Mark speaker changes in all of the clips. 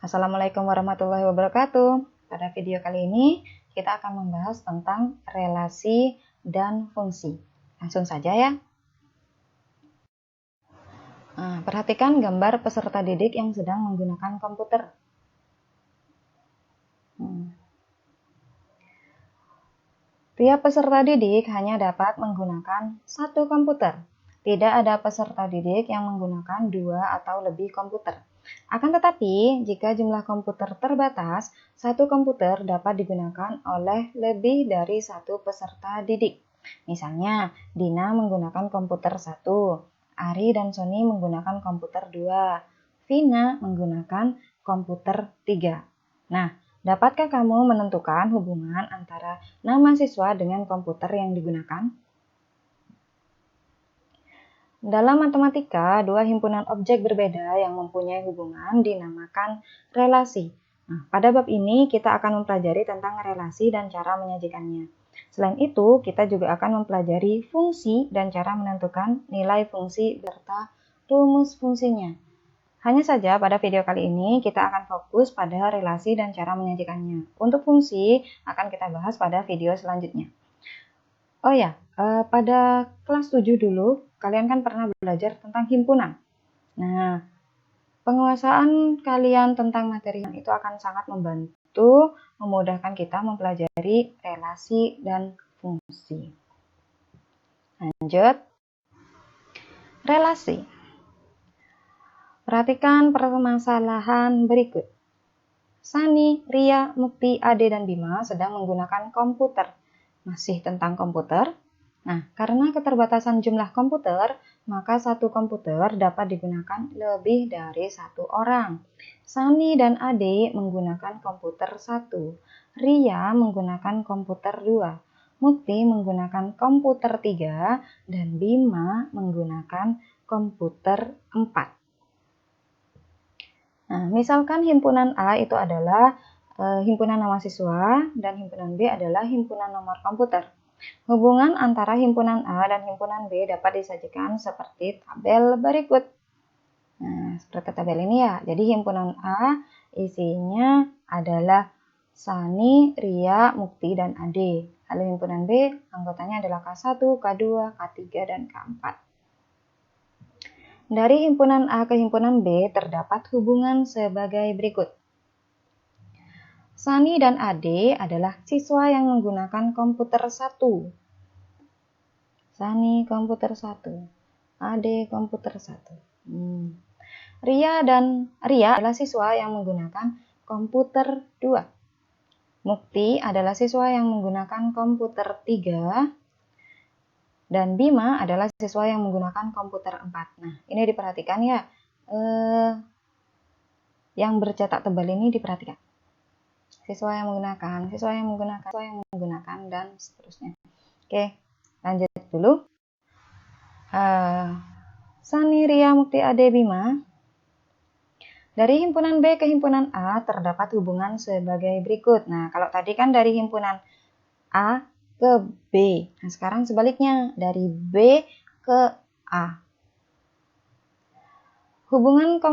Speaker 1: Assalamualaikum warahmatullahi wabarakatuh. Pada video kali ini kita akan membahas tentang relasi dan fungsi. Langsung saja ya. Perhatikan gambar peserta didik yang sedang menggunakan komputer. Tiap peserta didik hanya dapat menggunakan satu komputer. Tidak ada peserta didik yang menggunakan 2 atau lebih komputer. Akan tetapi, jika jumlah komputer terbatas, satu komputer dapat digunakan oleh lebih dari satu peserta didik. Misalnya, Dina menggunakan komputer 1, Ari dan Sony menggunakan komputer 2, Vina menggunakan komputer 3. Nah, dapatkah kamu menentukan hubungan antara nama siswa dengan komputer yang digunakan? Dalam matematika, 2 himpunan objek berbeda yang mempunyai hubungan dinamakan relasi. Pada bab ini kita akan mempelajari tentang relasi dan cara menyajikannya. Selain itu, kita juga akan mempelajari fungsi dan cara menentukan nilai fungsi beserta rumus fungsinya. Hanya saja pada video kali ini kita akan fokus pada relasi dan cara menyajikannya. Untuk fungsi akan kita bahas pada video selanjutnya. Oh ya, pada kelas 7 dulu kalian kan pernah belajar tentang himpunan. Nah, penguasaan kalian tentang materi itu akan sangat membantu memudahkan kita mempelajari relasi dan fungsi. Lanjut. Relasi. Perhatikan permasalahan berikut. Sani, Ria, Mukti, Ade, dan Bima sedang menggunakan komputer. Masih tentang komputer. Nah, karena keterbatasan jumlah komputer, maka satu komputer dapat digunakan lebih dari satu orang. Sani dan Ade menggunakan komputer 1. Ria menggunakan komputer 2. Mukti menggunakan komputer 3. Dan Bima menggunakan komputer 4. Nah, misalkan himpunan A itu adalah himpunan nama siswa dan himpunan B adalah himpunan nomor komputer. Hubungan antara himpunan A dan himpunan B dapat disajikan seperti tabel berikut. Nah, seperti tabel ini ya. Jadi himpunan A isinya adalah Sani, Ria, Mukti, dan Ade. Lalu himpunan B anggotanya adalah K1, K2, K3, dan K4. Dari himpunan A ke himpunan B terdapat hubungan sebagai berikut. Sani dan Ade adalah siswa yang menggunakan komputer 1. Sani komputer 1. Ade komputer 1. Ria adalah siswa yang menggunakan komputer 2. Mukti adalah siswa yang menggunakan komputer 3. Dan Bima adalah siswa yang menggunakan komputer 4. Nah, ini diperhatikan ya. Yang bercetak tebal ini diperhatikan. Siswa yang menggunakan, dan seterusnya. Oke, lanjut dulu. Sani, Ria, Mukti, Ade, Bima. Dari himpunan B ke himpunan A terdapat hubungan sebagai berikut. Nah, kalau tadi kan dari himpunan A ke B. Nah, sekarang sebaliknya, dari B ke A. Hubungan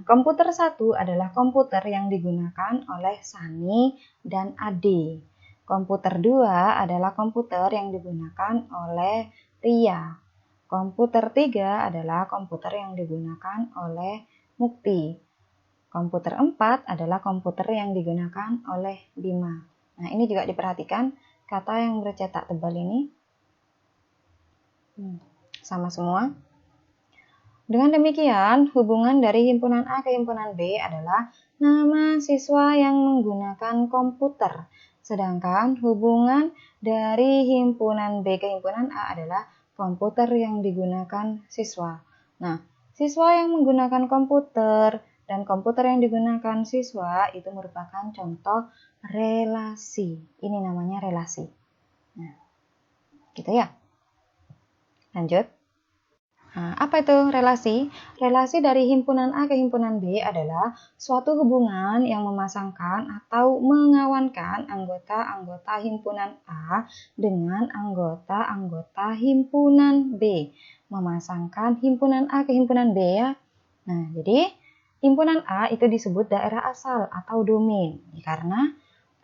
Speaker 1: komputer 1 adalah komputer yang digunakan oleh Sani dan Ade. Komputer 2 adalah komputer yang digunakan oleh Ria. Komputer 3 adalah komputer yang digunakan oleh Mukti. Komputer 4 adalah komputer yang digunakan oleh Bima. Nah, ini juga diperhatikan kata yang bercetak tebal ini. Sama semua. Dengan demikian, hubungan dari himpunan A ke himpunan B adalah nama siswa yang menggunakan komputer. Sedangkan hubungan dari himpunan B ke himpunan A adalah komputer yang digunakan siswa. Nah, siswa yang menggunakan komputer dan komputer yang digunakan siswa itu merupakan contoh relasi. Ini namanya relasi. Nah, gitu ya. Lanjut. Nah, apa itu relasi? Relasi dari himpunan A ke himpunan B adalah suatu hubungan yang memasangkan atau mengawankan anggota-anggota himpunan A dengan anggota-anggota himpunan B. Memasangkan himpunan A ke himpunan B ya. Nah, jadi himpunan A itu disebut daerah asal atau domain, karena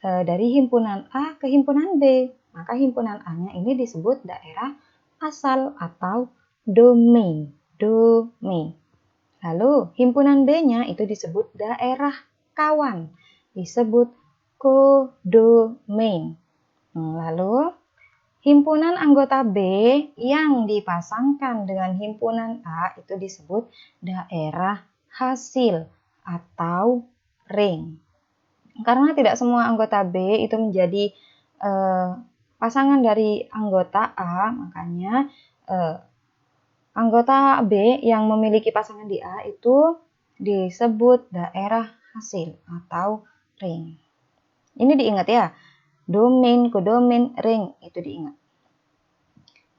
Speaker 1: dari himpunan A ke himpunan B, maka himpunan A-nya ini disebut daerah asal atau domain. Lalu himpunan B-nya itu disebut daerah kawan, disebut kodomain. Lalu himpunan anggota B yang dipasangkan dengan himpunan A itu disebut daerah hasil atau ring. Karena tidak semua anggota B itu menjadi pasangan dari anggota A, makanya anggota B yang memiliki pasangan di A itu disebut daerah hasil atau ring. Ini diingat ya, domain, kodomain, ring, itu diingat.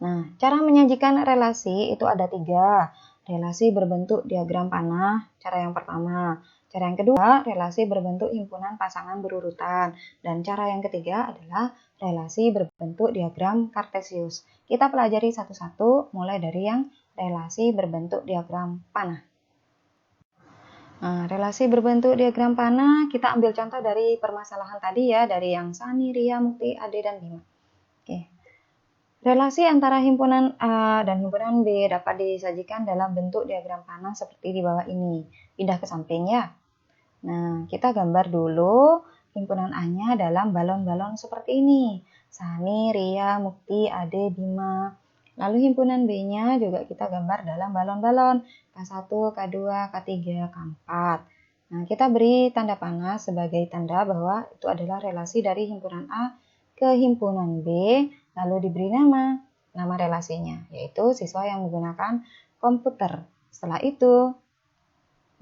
Speaker 1: Nah, cara menyajikan relasi itu ada 3. Relasi berbentuk diagram panah, cara yang pertama. Cara yang kedua, relasi berbentuk himpunan pasangan berurutan. Dan cara yang ketiga adalah relasi berbentuk diagram kartesius. Kita pelajari satu-satu, mulai dari yang relasi berbentuk diagram panah. Nah, relasi berbentuk diagram panah, kita ambil contoh dari permasalahan tadi ya, dari yang Sani, Ria, Mukti, Ade, dan Bima. Oke. Relasi antara himpunan A dan himpunan B dapat disajikan dalam bentuk diagram panah seperti di bawah ini. Pindah ke samping ya. Nah, kita gambar dulu himpunan A-nya dalam balon-balon seperti ini. Sani, Ria, Mukti, Ade, Bima. Lalu himpunan B-nya juga kita gambar dalam balon-balon. K1, K2, K3, K4. Nah, kita beri tanda panah sebagai tanda bahwa itu adalah relasi dari himpunan A ke himpunan B, lalu diberi nama relasinya, yaitu siswa yang menggunakan komputer. Setelah itu,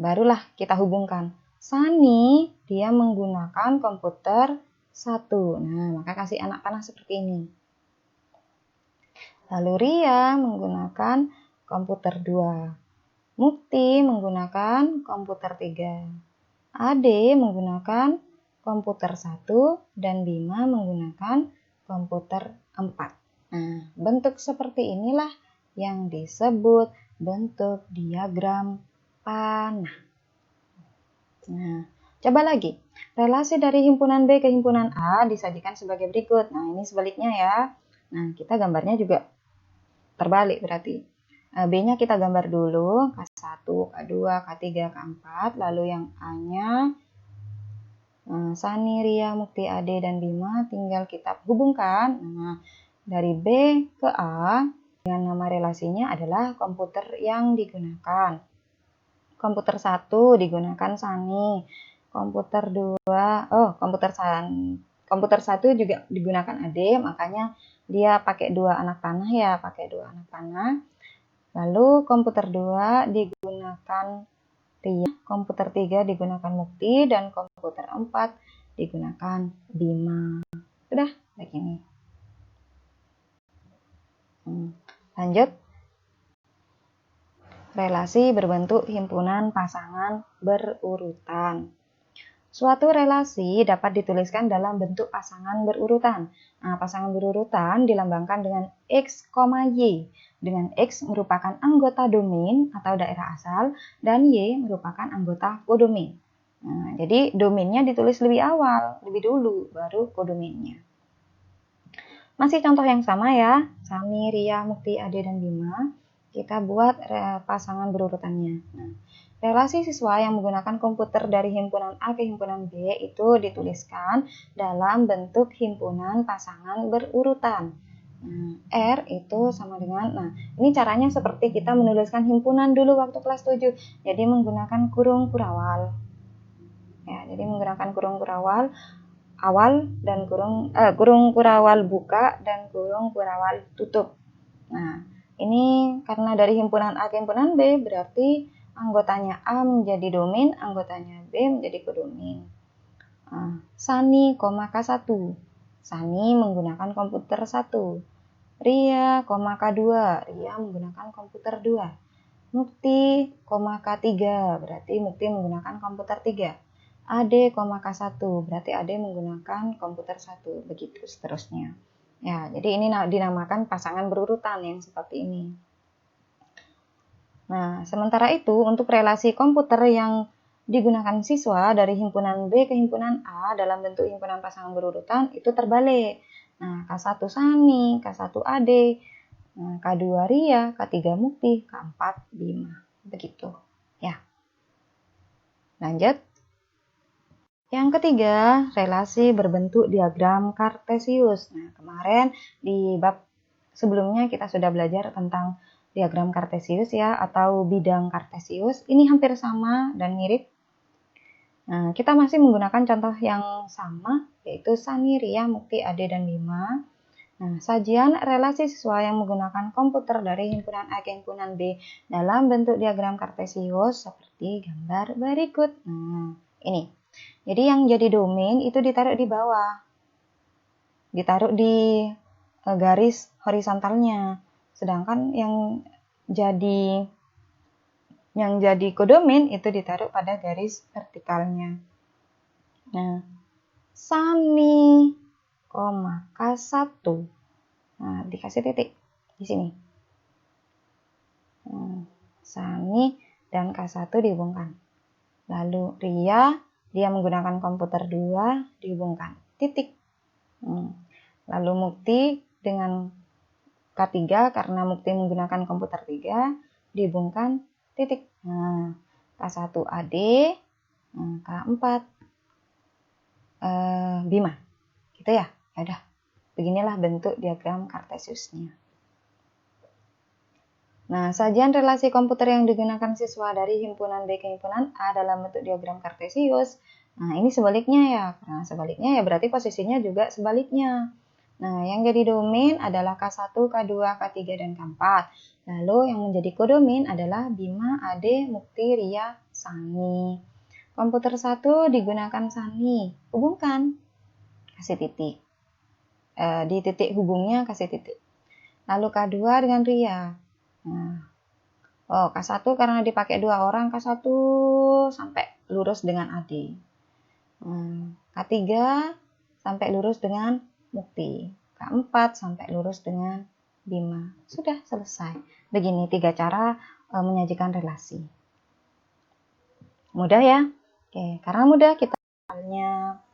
Speaker 1: barulah kita hubungkan. Sani, dia menggunakan komputer 1. Nah, maka kasih anak panah seperti ini. Lalu Ria menggunakan komputer 2. Mukti menggunakan komputer 3. Ade menggunakan komputer 1 dan Bima menggunakan komputer 4. Nah, bentuk seperti inilah yang disebut bentuk diagram panah. Nah, coba lagi. Relasi dari himpunan B ke himpunan A disajikan sebagai berikut. Nah, ini sebaliknya ya. Nah, kita gambarnya juga terbalik berarti. B-nya kita gambar dulu, K1, K2, K3, K4, lalu yang A-nya Sani, Ria, Mukti, Ade, dan Bima tinggal kita hubungkan. Nah, dari B ke A dengan nama relasinya adalah komputer yang digunakan. Komputer 1 digunakan Sani, komputer 2, komputer 1 juga digunakan Ade, makanya dia pakai 2 anak panah ya, Lalu komputer 2 digunakan Ria, komputer 3 digunakan Mukti, dan komputer 4 digunakan Bima. Sudah, begini. Lanjut. Relasi berbentuk himpunan pasangan berurutan. Suatu relasi dapat dituliskan dalam bentuk pasangan berurutan. Nah, pasangan berurutan dilambangkan dengan X, Y. Dengan X merupakan anggota domain atau daerah asal dan Y merupakan anggota kodomain. Nah, jadi domainnya ditulis lebih awal, lebih dulu, baru kodomainnya. Masih contoh yang sama ya, Sani, Ria, Mukti, Ade, dan Bima. Kita buat pasangan berurutannya. Nah, relasi siswa yang menggunakan komputer dari himpunan A ke himpunan B itu dituliskan dalam bentuk himpunan pasangan berurutan. Nah, R itu sama dengan, ini caranya seperti kita menuliskan himpunan dulu waktu kelas 7. Jadi menggunakan kurung kurawal. Ya, jadi menggunakan kurung kurawal awal dan kurung kurawal buka dan kurung kurawal tutup. Nah, ini karena dari himpunan A ke himpunan B berarti anggotanya A menjadi domain, anggotanya B menjadi kodomain. Sani, K1. Sani menggunakan komputer 1. Ria, K2. Ria menggunakan komputer 2. Mukti, K3. Berarti Mukti menggunakan komputer 3. Ade, K1. Berarti Ade menggunakan komputer 1. Begitu seterusnya. Ya, jadi ini dinamakan pasangan berurutan yang seperti ini. Nah, sementara itu untuk relasi komputer yang digunakan siswa dari himpunan B ke himpunan A dalam bentuk himpunan pasangan berurutan itu terbalik. Nah, K1 Sani, K1 Ade, K2 Ria, K3 Mukti, K4 Bima. Begitu. Ya. Lanjut. Yang ketiga, relasi berbentuk diagram kartesius. Nah, kemarin di bab sebelumnya kita sudah belajar tentang diagram kartesius ya, atau bidang kartesius. Ini hampir sama dan mirip. Nah, kita masih menggunakan contoh yang sama, yaitu Sani, Ria, Mukti, Ade, dan Bima. Nah, sajian relasi siswa yang menggunakan komputer dari himpunan A ke himpunan B dalam bentuk diagram kartesius seperti gambar berikut. Nah, ini. Jadi yang jadi domain itu ditaruh di bawah. Ditaruh di garis horizontalnya. Sedangkan yang jadi kodomain itu ditaruh pada garis vertikalnya. Nah, Sani, K1. Nah, dikasih titik di sini. Sani dan K1 dihubungkan. Lalu Ria, dia menggunakan komputer 2, dihubungkan. Titik. Lalu Mukti dengan K3, karena Mukti menggunakan komputer 3, dihubungkan. Titik. Nah, K1 Ade, K4 Bima. Gitu ya. Ya udah. Beginilah bentuk diagram kartesiusnya. Nah, sajian relasi komputer yang digunakan siswa dari himpunan B ke himpunan A dalam bentuk diagram kartesius. Nah, ini sebaliknya ya. Karena sebaliknya ya berarti posisinya juga sebaliknya. Nah, yang jadi domain adalah K1, K2, K3, dan K4. Lalu yang menjadi kodomain adalah Bima, Ade, Mukti, Ria, Sani. Komputer 1 digunakan Sani. Hubungkan. Kasih titik. Di titik hubungnya kasih titik. Lalu K2 dengan Ria. Nah, K1 karena dipakai 2 orang, K1 sampai lurus dengan Ade. K3 sampai lurus dengan Mukti. K4 sampai lurus dengan Bima. Sudah selesai. Begini 3 cara menyajikan relasi. Mudah ya? Oke, karena mudah kita halnya.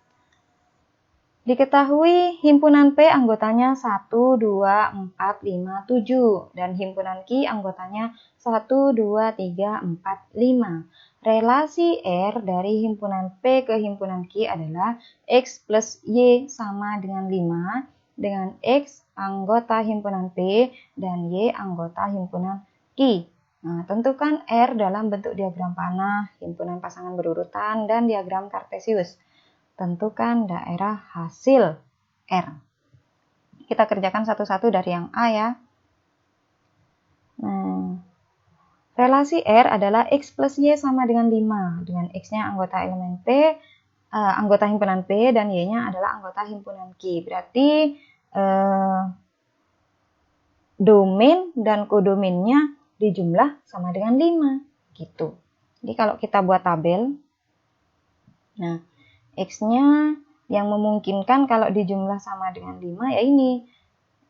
Speaker 1: Diketahui himpunan P anggotanya 1, 2, 4, 5, 7 dan himpunan Q anggotanya 1, 2, 3, 4, 5. Relasi R dari himpunan P ke himpunan Q adalah X plus Y sama dengan 5 dengan X anggota himpunan P dan Y anggota himpunan Q. Nah, tentukan R dalam bentuk diagram panah, himpunan pasangan berurutan, dan diagram kartesius. Tentukan daerah hasil R. Kita kerjakan satu-satu dari yang A ya. Nah, relasi R adalah X plus Y sama dengan 5. Dengan X-nya anggota elemen P, anggota himpunan P, dan Y-nya adalah anggota himpunan Q. Berarti domain dan kodomainnya dijumlah sama dengan 5. Gitu. Jadi kalau kita buat tabel, nah, X-nya yang memungkinkan kalau dijumlah sama dengan 5 ya ini.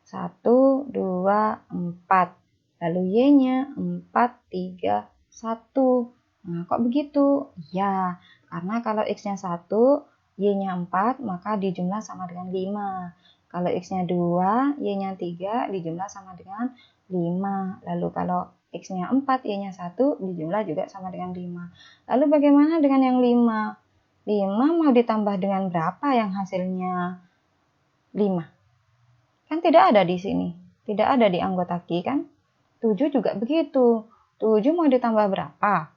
Speaker 1: 1, 2, 4. Lalu Y-nya 4, 3, 1. Nah, kok begitu? Ya, karena kalau X-nya 1, Y-nya 4, maka dijumlah sama dengan 5. Kalau X-nya 2, Y-nya 3, dijumlah sama dengan 5. Lalu kalau X-nya 4, Y-nya 1, dijumlah juga sama dengan 5. Lalu bagaimana dengan yang 5? 5 mau ditambah dengan berapa yang hasilnya 5? Kan tidak ada di sini. Tidak ada di anggota Q kan? 7 juga begitu. 7 mau ditambah berapa?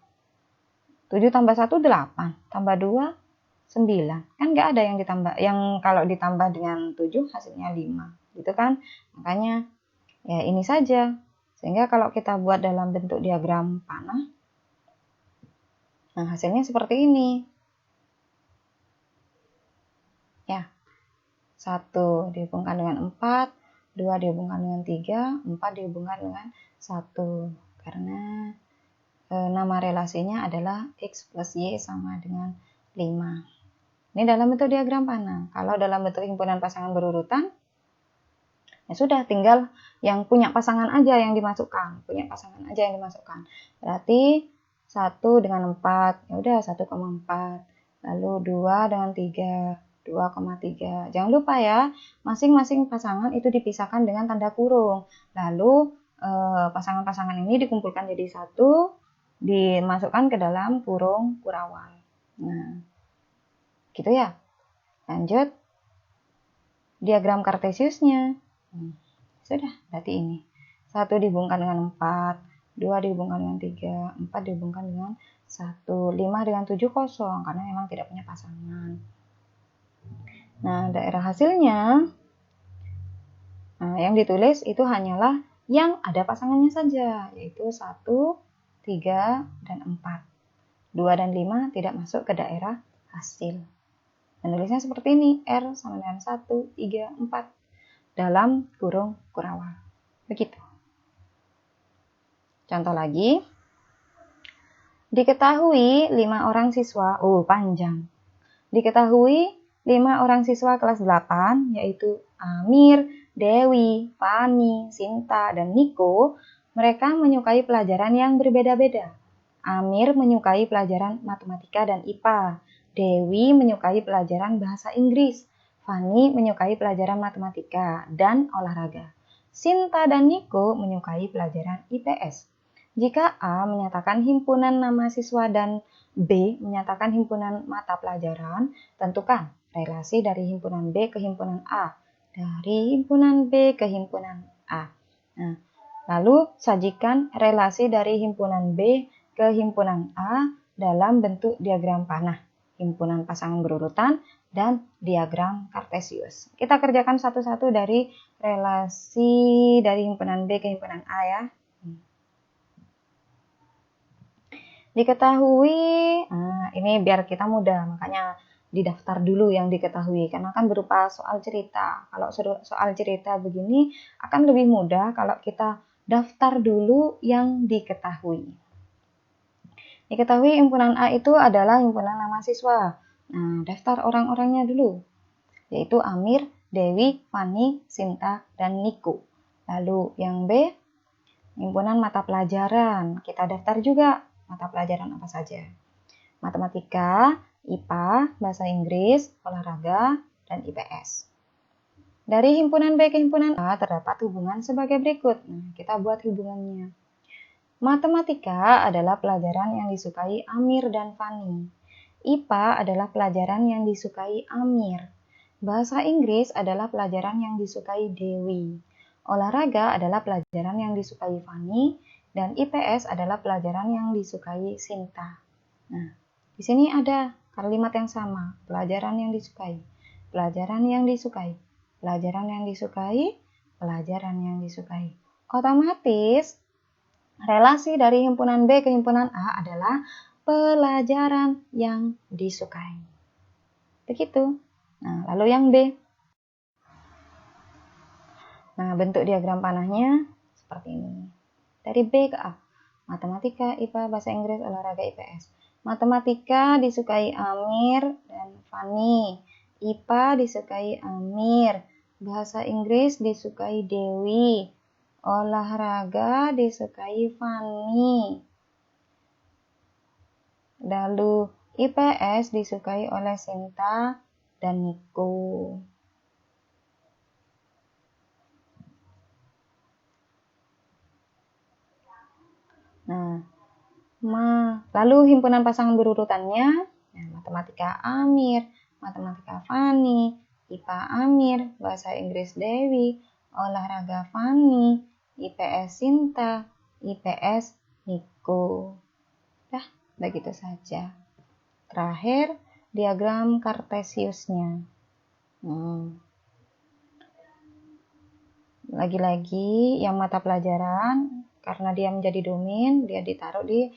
Speaker 1: 7 tambah 1, 8. Tambah 2, 9. Kan nggak ada yang ditambah. Yang kalau ditambah dengan 7 hasilnya 5. Gitu kan? Makanya ya ini saja. Sehingga kalau kita buat dalam bentuk diagram panah, nah hasilnya seperti ini. Ya, 1 dihubungkan dengan 4, 2 dihubungkan dengan 3, 4 dihubungkan dengan 1. Karena nama relasinya adalah X plus Y sama dengan 5. Ini dalam bentuk diagram panah. Kalau dalam bentuk himpunan pasangan berurutan, ya sudah tinggal yang punya pasangan aja yang dimasukkan. Berarti 1, 1 dengan 4, ya udah 1,4. Lalu 2 dengan 3, 2,3. Jangan lupa ya, masing-masing pasangan itu dipisahkan dengan tanda kurung. Lalu pasangan-pasangan ini dikumpulkan jadi satu, dimasukkan ke dalam kurung kurawal. Nah, gitu ya. Lanjut, diagram Kartesiusnya. Sudah, berarti ini. 1 dihubungkan dengan 4, 2 dihubungkan dengan 3, 4 dihubungkan dengan 1, 5 dengan 7 kosong, karena memang tidak punya pasangan. Nah, daerah hasilnya, yang ditulis itu hanyalah yang ada pasangannya saja, yaitu 1, 3, dan 4. 2 dan 5 tidak masuk ke daerah hasil. Menulisnya seperti ini, R sama dengan 1, 3, 4 dalam kurung kurawal. Begitu. Contoh lagi. Diketahui 5 orang siswa, panjang. Diketahui 5 orang siswa kelas 8, yaitu Amir, Dewi, Fani, Sinta, dan Niko, mereka menyukai pelajaran yang berbeda-beda. Amir menyukai pelajaran matematika dan IPA. Dewi menyukai pelajaran bahasa Inggris. Fani menyukai pelajaran matematika dan olahraga. Sinta dan Niko menyukai pelajaran IPS. Jika A menyatakan himpunan nama siswa dan B menyatakan himpunan mata pelajaran, tentukan relasi dari himpunan B ke himpunan A, dari himpunan B ke himpunan A. Nah, lalu sajikan relasi dari himpunan B ke himpunan A dalam bentuk diagram panah, himpunan pasangan berurutan, dan diagram Kartesius. Kita kerjakan satu-satu dari relasi dari himpunan B ke himpunan A ya. Diketahui, ini biar kita mudah, makanya didaftar dulu yang diketahui, karena kan berupa soal cerita. Kalau soal cerita begini akan lebih mudah kalau kita daftar dulu yang diketahui. Diketahui himpunan A itu adalah himpunan nama siswa. Nah, daftar orang-orangnya dulu, yaitu Amir, Dewi, Fani, Sinta, dan Niko. Lalu yang B, himpunan mata pelajaran. Kita daftar juga mata pelajaran apa saja. Matematika, IPA, bahasa Inggris, olahraga, dan IPS. Dari himpunan B ke himpunan A terdapat hubungan sebagai berikut. Nah, kita buat hubungannya. Matematika adalah pelajaran yang disukai Amir dan Fani. IPA adalah pelajaran yang disukai Amir. Bahasa Inggris adalah pelajaran yang disukai Dewi. Olahraga adalah pelajaran yang disukai Fani. Dan IPS adalah pelajaran yang disukai Sinta. Nah, di sini ada kalimat yang sama, pelajaran yang disukai, pelajaran yang disukai, pelajaran yang disukai, pelajaran yang disukai. Otomatis, relasi dari himpunan B ke himpunan A adalah pelajaran yang disukai. Begitu. Nah, lalu yang B. Nah, bentuk diagram panahnya seperti ini. Dari B ke A, matematika, IPA, bahasa Inggris, olahraga, IPS. Matematika disukai Amir dan Fani. IPA disukai Amir. Bahasa Inggris disukai Dewi. Olahraga disukai Fani. Lalu IPS disukai oleh Sinta dan Niko. Nah, lalu himpunan pasangan berurutannya, matematika Amir, matematika Fani, IPA Amir, bahasa Inggris Dewi, olahraga Fani, IPS Sinta, IPS Niko. Dah, begitu saja. Terakhir, diagram Kartesiusnya. Lagi-lagi yang mata pelajaran, karena dia menjadi domain, dia ditaruh di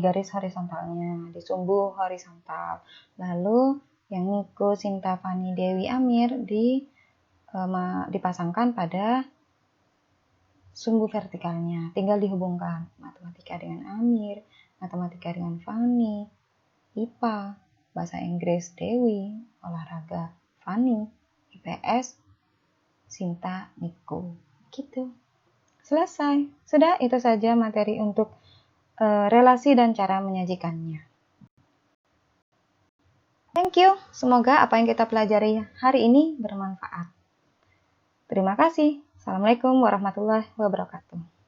Speaker 1: garis horizontalnya, di sumbu horizontal. Lalu yang Niko, Sinta, Fani, Dewi, Amir dipasangkan pada sumbu vertikalnya. Tinggal dihubungkan matematika dengan Amir, matematika dengan Fani, IPA, bahasa Inggris Dewi, olahraga Fani, IPS Sinta, Niko. Gitu. Selesai. Sudah, itu saja materi untuk relasi dan cara menyajikannya. Thank you, semoga apa yang kita pelajari hari ini bermanfaat. Terima kasih. Assalamualaikum warahmatullahi wabarakatuh.